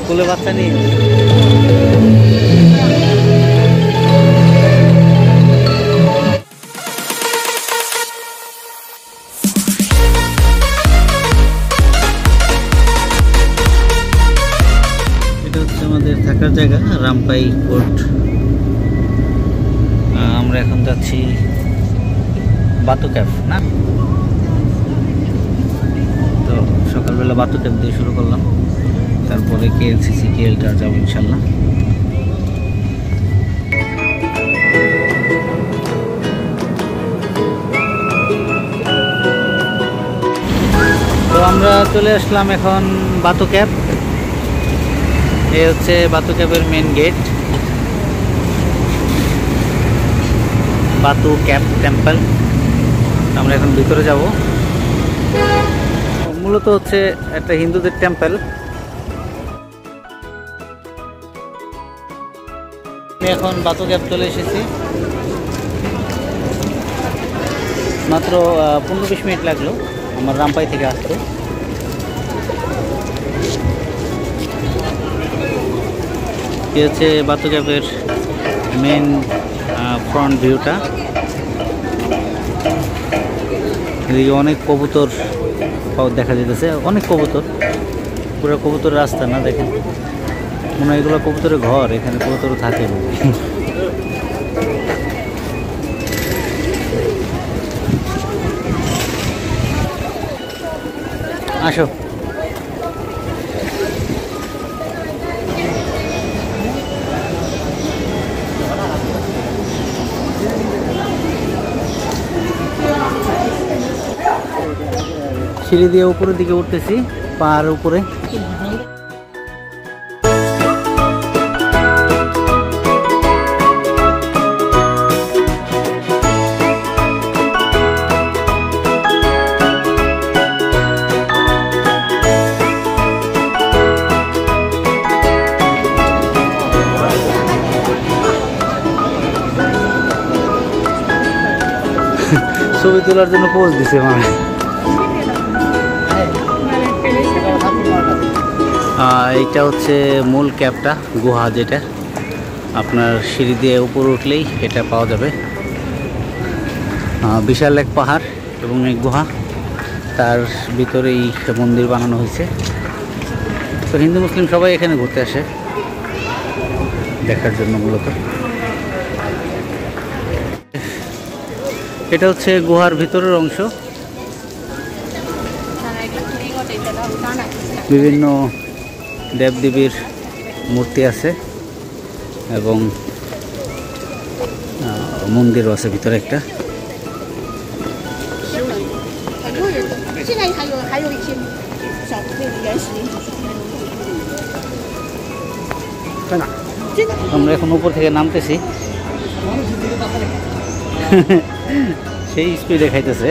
কোলে বাচ্চা নিয়ে এটা হচ্ছে আমাদের থাকার জায়গা রামপাই কোর্ট। আমরা এখন যাচ্ছি বাতু ক্যাফ না, তো সকালবেলা বাতু ক্যাফ দিয়ে শুরু করলাম, তারপরে কেএলসিসি কেএলটা যাবো ইনশাল্লাহ। তো আমরা চলে আসলাম এখন বাতু ক্যাফ। এই হচ্ছে বাতু ক্যাফের মেন গেট, বাতু ক্যাফ টেম্পল। আমরা এখন ভিতরে যাব। মূলত হচ্ছে একটা হিন্দুদের টেম্পল। এখন বাতু ক্যাফ চলে এসেছি, মাত্র 15-20 মিনিট লাগলো আমার রামপাই থেকে আসতে। এই হচ্ছে বাতু ক্যাফের মেন ফ্রন্ট ভিউটা। এদিকে অনেক কবুতর দেখা যেতেছে, অনেক কবুতর, পুরো কবুতরের রাস্তা না, দেখেন মনে হয় এগুলো কবুতরের ঘর, এখানে কবুতর থাকে। আসো সিঁড়ি দিয়ে উপরের দিকে উঠতেছি, পাহাড়ের উপরে। ছবি তোলার জন্য পোজ দিছে মানে। এইটা হচ্ছে মূল ক্যাবটা, গুহা, যেটা আপনার সিঁড়ি দিয়ে উপরে উঠলেই এটা পাওয়া যাবে। বিশাল এক পাহাড় এবং এক গুহা, তার ভিতরেই মন্দির বানানো হয়েছে। তো হিন্দু মুসলিম সবাই এখানে ঘুরতে আসে দেখার জন্য মূলত। এটা হচ্ছে গুহার ভিতরের অংশ, বিভিন্ন দেবদেবীর মূর্তি আছে এবং মন্দিরও আছে ভিতরে একটা। আমরা এখন উপর থেকে নামতেছি, সেই স্পিডে খাইতেছে।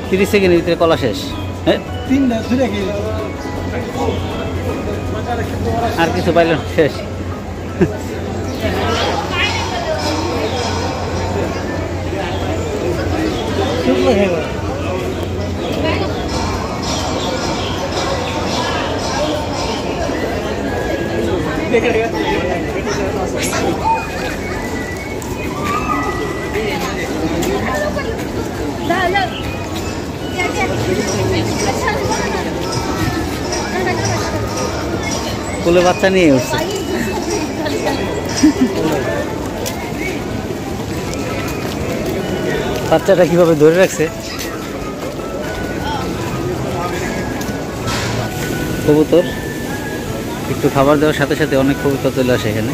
30 সেকেন্ডের ভিতরে কলা শেষ। হ্যাঁ, আর কিছু পাইলেন শেষ। কোলে বাচ্চা নিয়ে উঠছে। বাচ্চাটা কিভাবে ধরে রাখছে। কবুতর একটু খাবার দেওয়ার সাথে সাথে অনেক কবুতর চলে আসে এখানে।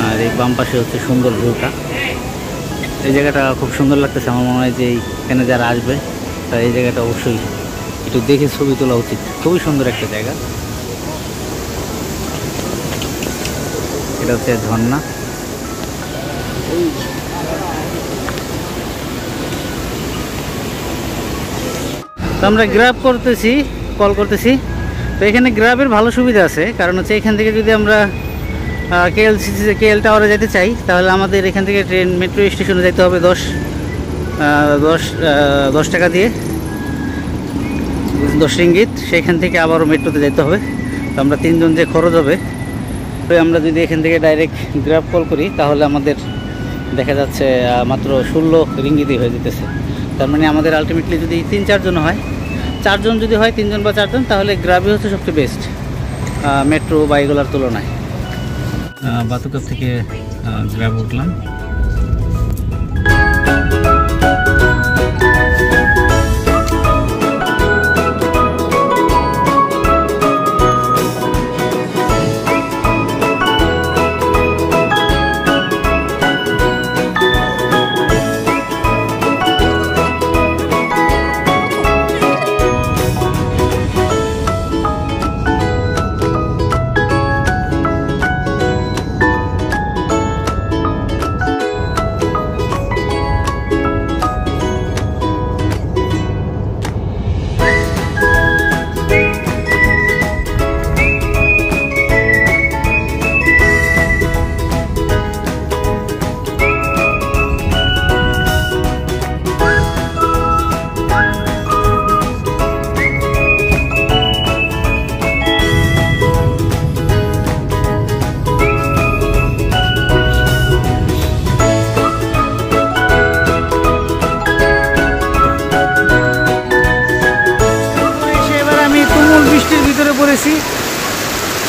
আর এই বাম পাশে হচ্ছে সুন্দর ভিউটা। এই জায়গাটা খুব সুন্দর লাগতেছে। আমার মনে হয় যে এখানে যারা আসবে তারা এই জায়গাটা অবশ্যই একটু দেখে ছবি তোলা উচিত। খুবই সুন্দর একটা জায়গা। এটা হচ্ছে ঝর্ণা। তো আমরা গ্র্যাব করতেছি, কল করতেছি। তো এখানে গ্র্যাবের ভালো সুবিধা আছে, কারণ হচ্ছে এখান থেকে যদি আমরা কেএল টাওয়ারে যেতে চাই তাহলে আমাদের এখান থেকে মেট্রো স্টেশনে যেতে হবে 10 10 টাকা দিয়ে 10 রিঙ্গিত। সেখান থেকে আবারও মেট্রোতে যেতে হবে। তো আমরা 3 জন যে খরচ হবে, তো আমরা যদি এখান থেকে ডাইরেক্ট গ্র্যাব কল করি তাহলে আমাদের দেখা যাচ্ছে মাত্র 16 রিঙ্গিতই হয়ে যেতেছে। তার মানে আমাদের আলটিমেটলি যদি 3-4 জন হয়, 4 জন যদি হয়, 3 জন বা 4 জন, তাহলে গ্র্যাবই হচ্ছে সবচেয়ে বেস্ট মেট্রো বা এগুলোর তুলনায়। বাতুকাপ থেকে গ্র্যাব উঠলাম।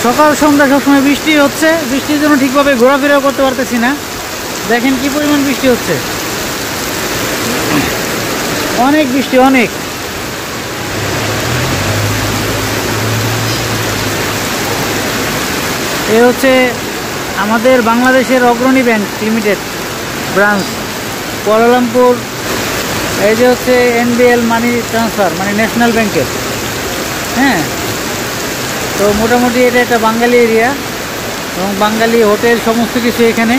সকাল সন্ধ্যা সবসময় বৃষ্টি হচ্ছে, বৃষ্টির জন্য ঠিকভাবে ঘোরাফেরাও করতে পারতেছি না। দেখেন কি পরিমাণ বৃষ্টি হচ্ছে, অনেক বৃষ্টি, অনেক। এ হচ্ছে আমাদের বাংলাদেশের অগ্রণী ব্যাংক লিমিটেড ব্রাঞ্চ কুয়ালালামপুর। এই যে হচ্ছে NBL মানি ট্রান্সফার, মানে ন্যাশনাল ব্যাংকের। হ্যাঁ, তো মোটামুটি এটা একটা বাঙালি এরিয়া এবং বাঙালি হোটেল সমস্ত কিছু। এখানে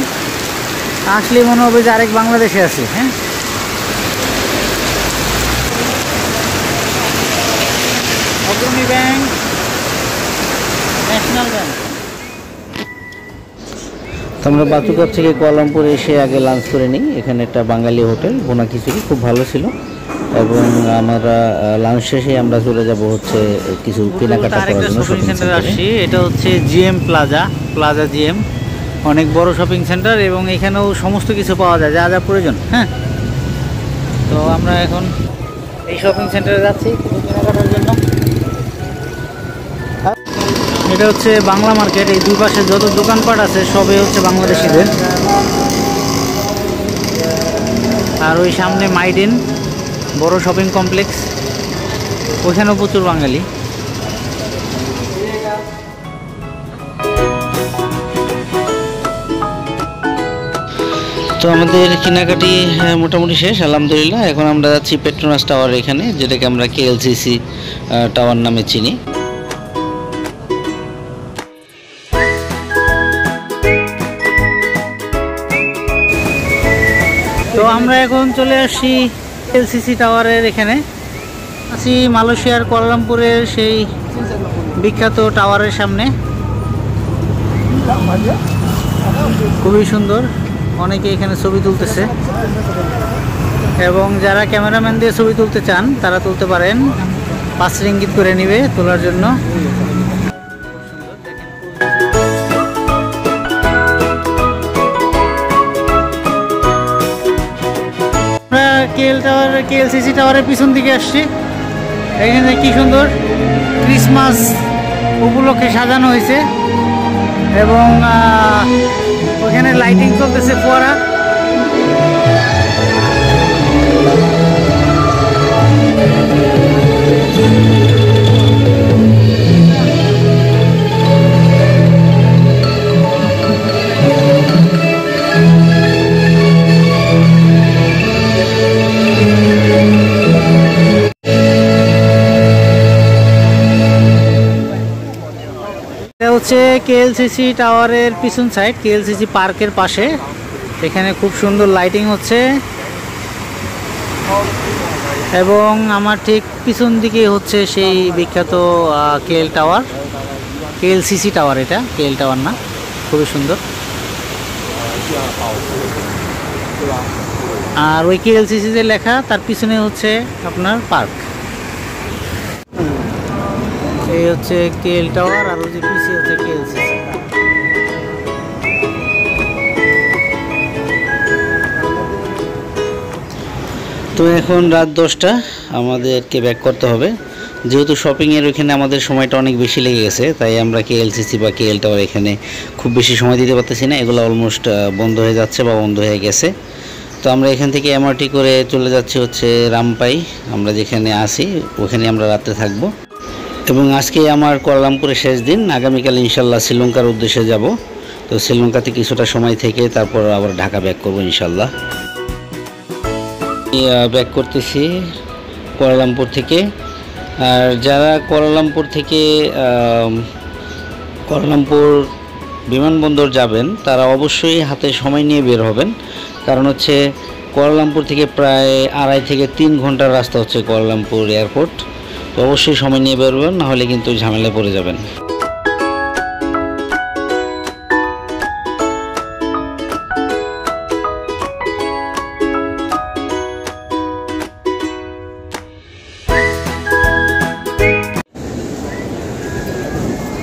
আসলে মনে হবে যে আরেক বাংলাদেশে আছি। হ্যাঁ, অগ্রণী ব্যাংক, ন্যাশনাল ব্যাংক। তো আমরা বাতুকাপ থেকে কুয়ালালামপুর এসে আগে লাঞ্চ করে নিই। এখানে একটা বাঙালি হোটেল, ভুনা খিচুড়ি, খুব ভালো ছিল। এবং আমরা লাঞ্চ শেষে আমরা চলে যাব হচ্ছে কিছু কেনাকাটা করার জন্য শপিং সেন্টারে আসছি। এটা হচ্ছে GM প্লাজা GM, অনেক বড় শপিং সেন্টার এবং এখানেও সমস্ত কিছু পাওয়া যায় যা যা প্রয়োজন। হ্যাঁ, তো আমরা এখন এই শপিং সেন্টারে যাচ্ছি কিছু কেনাকাটার জন্য। এটা হচ্ছে বাংলা মার্কেট। এই দুই পাশে যত দোকানপাট আছে সবই হচ্ছে বাংলাদেশিদের। আর ওই সামনে মাইডেন বড় শপিং কমপ্লেক্স, ওইখানেও প্রচুর বাঙালি। তো আমাদের কেনাকাটি মোটামুটি শেষ আলহামদুলিল্লাহ। এখন আমরা যাচ্ছি পেট্রোনাস টাওয়ার, এখানে যেটাকে আমরা KLCC টাওয়ার নামে চিনি। তো আমরা এখন চলে আসছি KLCC টাওয়ারের এখানে আছি, মালয়েশিয়ার কুয়ালালামপুরের সেই বিখ্যাত টাওয়ারের সামনে। খুবই সুন্দর, অনেকে এখানে ছবি তুলতেছে এবং যারা ক্যামেরাম্যান দিয়ে ছবি তুলতে চান তারা তুলতে পারেন। 5 রিঙ্গিত করে নিবে তোলার জন্য। KLCC টাওয়ারের পিছন দিকে আসছি। এখানে কি সুন্দর ক্রিসমাস উপলক্ষে সাজানো হয়েছে এবং ওখানে লাইটিং চলতেছে, ফোয়ারা। হচ্ছে KLCC টাওয়ারের পিছন সাইড, KLCC পার্কের পাশে। এখানে খুব সুন্দর লাইটিং হচ্ছে এবং আমার ঠিক পিছন দিকে হচ্ছে সেই বিখ্যাত KLCC টাওয়ার। এটা KL টাওয়ার না, খুবই সুন্দর। আর ওই কেএলসিসি যে লেখা তার পিছনে হচ্ছে আপনার পার্ক। এই হচ্ছে কেএল টাওয়ার আর ওই যে পিছিয়ে হচ্ছে কেএলসিসি। তো এখন রাত 10টা, আমাদেরকে ব্যাক করতে হবে। যেহেতু শপিংয়ের ওইখানে আমাদের সময়টা অনেক বেশি লেগে গেছে, তাই আমরা কেএলসিসি বা কেএল টাওয়ার এখানে খুব বেশি সময় দিতে পারতেছি না। এগুলো অলমোস্ট বন্ধ হয়ে যাচ্ছে বা বন্ধ হয়ে গেছে। তো আমরা এখান থেকে এমআরটি করে চলে যাচ্ছি হচ্ছে রামপাই, আমরা যেখানে আসি ওখানে আমরা রাতে থাকব। এবং আজকে আমার কুয়ালালামপুরের শেষ দিন, আগামীকাল ইনশাল্লাহ শ্রীলঙ্কার উদ্দেশ্যে যাব। তো শ্রীলঙ্কাতে কিছুটা সময় থেকে তারপর আবার ঢাকা ব্যাক করবো ইনশাল্লাহ। ব্যাক করতেছি কুয়ালালামপুর থেকে। আর যারা কুয়ালালামপুর থেকে কুয়ালালামপুর বিমানবন্দর যাবেন তারা অবশ্যই হাতে সময় নিয়ে বের হবেন, কারণ হচ্ছে কুয়ালালামপুর থেকে প্রায় 2.5 থেকে 3 ঘন্টার রাস্তা হচ্ছে কুয়ালালামপুর এয়ারপোর্ট। তো অবশ্যই সময় নিয়ে বের হবেন, নাহলে কিন্তু ঝামেলায় পড়ে যাবেন।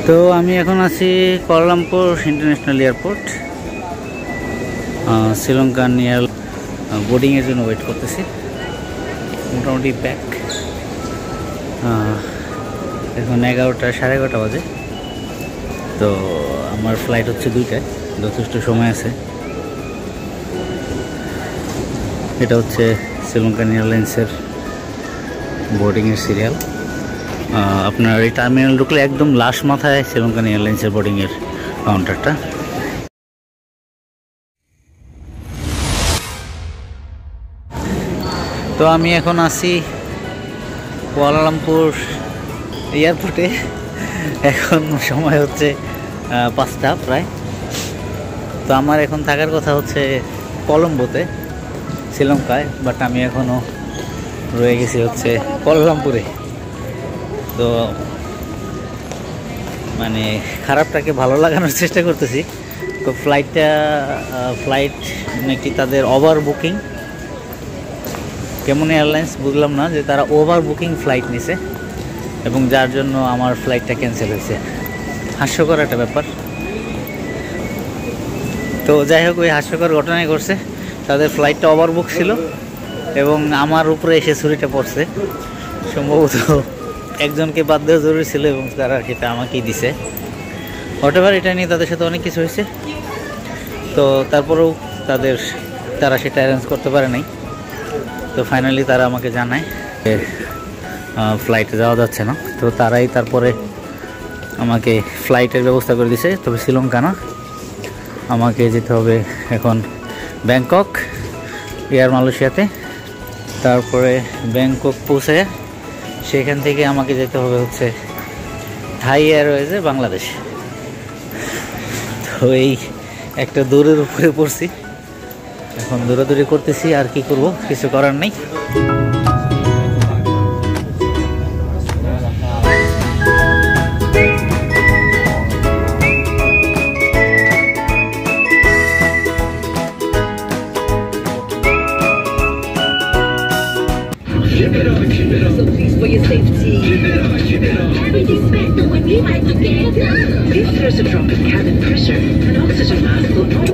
তো আমি এখন আছি Kuala Lumpur international airport. Sri Lankan air বোর্ডিংয়ের জন্য ওয়েট করতেছি। মোটামুটি ব্যাক এখন 11টা, 11:30 বাজে। তো আমার ফ্লাইট হচ্ছে 2টায়, যথেষ্ট সময় আছে। এটা হচ্ছে শ্রীলঙ্কান এয়ারলাইন্সের বোর্ডিংয়ের সিরিয়াল। আপনার এই টার্মিনাল ঢুকলে একদম লাস্ট মাথায় শ্রীলঙ্কান এয়ারলাইন্সের বোর্ডিংয়ের কাউন্টারটা। তো আমি এখন আছি কুয়ালালামপুর এয়ারপোর্টে। এখন সময় হচ্ছে 5টা প্রায়। তো আমার এখন থাকার কথা হচ্ছে কলম্বোতে, শ্রীলঙ্কায়, বাট আমি এখনও রয়ে গেছি হচ্ছে কুয়ালালামপুরে। তো মানে খারাপটাকে ভালো লাগানোর চেষ্টা করতেছি। তো ফ্লাইট নাকি তাদের ওভার বুকিং, কেমন এয়ারলাইন্স বুঝলাম না, যে তারা ওভার বুকিং ফ্লাইট নিছে এবং যার জন্য আমার ফ্লাইটটা ক্যান্সেল হয়েছে। হাস্যকর একটা ব্যাপার। তো যাই হোক, ওই হাস্যকর ঘটনাই ঘটছে। তাদের ফ্লাইটটা ওভার বুক ছিল এবং আমার উপরে এসে ছুরিটা পড়ছে। সম্ভবত একজনকে বাদ দেওয়া জরুরি ছিল এবং তারা সেটা আমাকেই দিছে। হোয়াটএভার, এটা নিয়ে তাদের সাথে অনেক কিছু হয়েছে। তো তারপরেও তারা সেটা অ্যারেঞ্জ করতে পারে নাই। তো ফাইনালি তারা আমাকে জানায় ফ্লাইটে যাওয়া যাচ্ছে না। তো তারাই তারপরে আমাকে ফ্লাইটের ব্যবস্থা করে দিছে, তবে শ্রীলঙ্কা না। আমাকে যেতে হবে এখন ব্যাংকক এয়ার মালয়েশিয়াতে। তারপরে ব্যাংকক পৌঁছে সেখান থেকে আমাকে যেতে হবে হচ্ছে থাই এয়ারওয়েজে বাংলাদেশ। তো এই একটা দৌড়ের উপরে পড়ছি, এখন দৌড়াদৌড়ি করতেছি। আর কি করব, কিছু করার নেই। So please, for your safety, everything's back the way we like to get. If there's a drop in cabin pressure, an oxygen mask will not.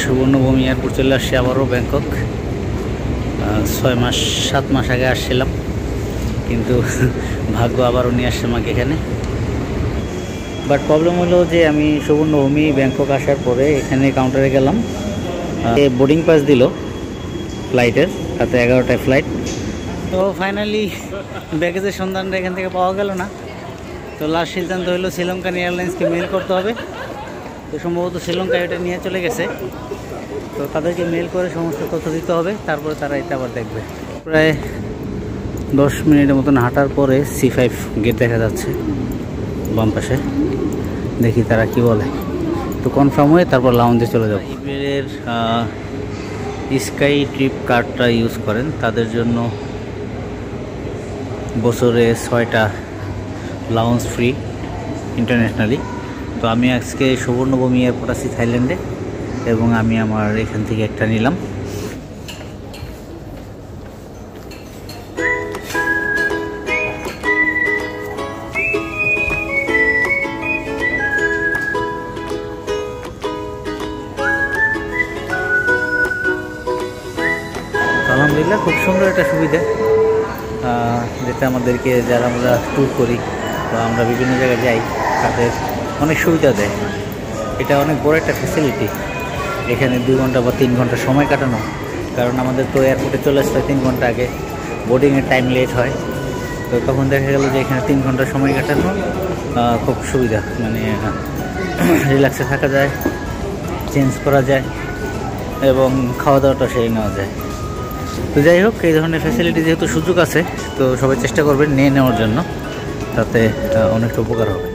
সুবর্ণভূমি airport চলে আসছি আবারও ব্যাংকক। 6-7 মাস আগে আসছিলাম, কিন্তু ভাগ্য আবারও নিয়ে আসছে আমাকে এখানে। বাট প্রবলেম হলো যে আমি সুবর্ণভূমি ব্যাংকক আসার পরে এখানে কাউন্টারে গেলাম, বোর্ডিং পাস দিল ফ্লাইটের, রাতে 11টায় ফ্লাইট। তো ফাইনালি ব্যাগেজের সন্ধানটা এখান থেকে পাওয়া গেল না। তো লাস্ট সিদ্ধান্ত হলো শ্রীলঙ্কান এয়ারলাইন্সকে মেল করতে হবে। তো সম্ভবত শ্রীলঙ্কায় এটা নিয়ে চলে গেছে, তো তাদেরকে মেল করে সমস্ত তথ্য দিতে হবে, তারপরে তারা এটা আবার দেখবে। প্রায় 10 মিনিটের মতন হাঁটার পরে C5 গেট দেখা যাচ্ছে বাম পাশে, দেখি তারা কি বলে। তো কনফার্ম হয়ে তারপর লাউঞ্জে চলে যাব। ইবের স্কাই ট্রিপ কার্ডটা ইউজ করেন তাদের জন্য বছরে 6টা লাউঞ্জ ফ্রি ইন্টারন্যাশনালি। তো আমি আজকে সুবর্ণভূমি এয়ারপোর্ট আছি থাইল্যান্ডে, এবং আমি আমার এখান থেকে একটা নিলাম। আলহামদুলিল্লাহ খুব সুন্দর একটা সুবিধা, যেটা আমাদেরকে যারা আমরা ট্যুর করি বা আমরা বিভিন্ন জায়গায় যাই তাদের অনেক সুবিধা দেয়। এটা অনেক বড় একটা ফ্যাসিলিটি, এখানে 2 ঘন্টা বা 3 ঘন্টা সময় কাটানো। কারণ আমাদের তো এয়ারপোর্টে চলে আসতে 3 ঘন্টা আগে, বোর্ডিংয়ের টাইম লেট হয়। তো তখন দেখা গেল যে এখানে 3 ঘন্টা সময় কাটানো খুব সুবিধা, মানে রিল্যাক্সে থাকা যায়, চেঞ্জ করা যায় এবং খাওয়া দাওয়াটা সেরে নেওয়া যায়। তো যাই হোক, এই ধরনের ফ্যাসিলিটি যেহেতু সুযোগ আছে, তো সবাই চেষ্টা করবেন নিয়ে নেওয়ার জন্য, তাতে অনেকটা উপকার হবে।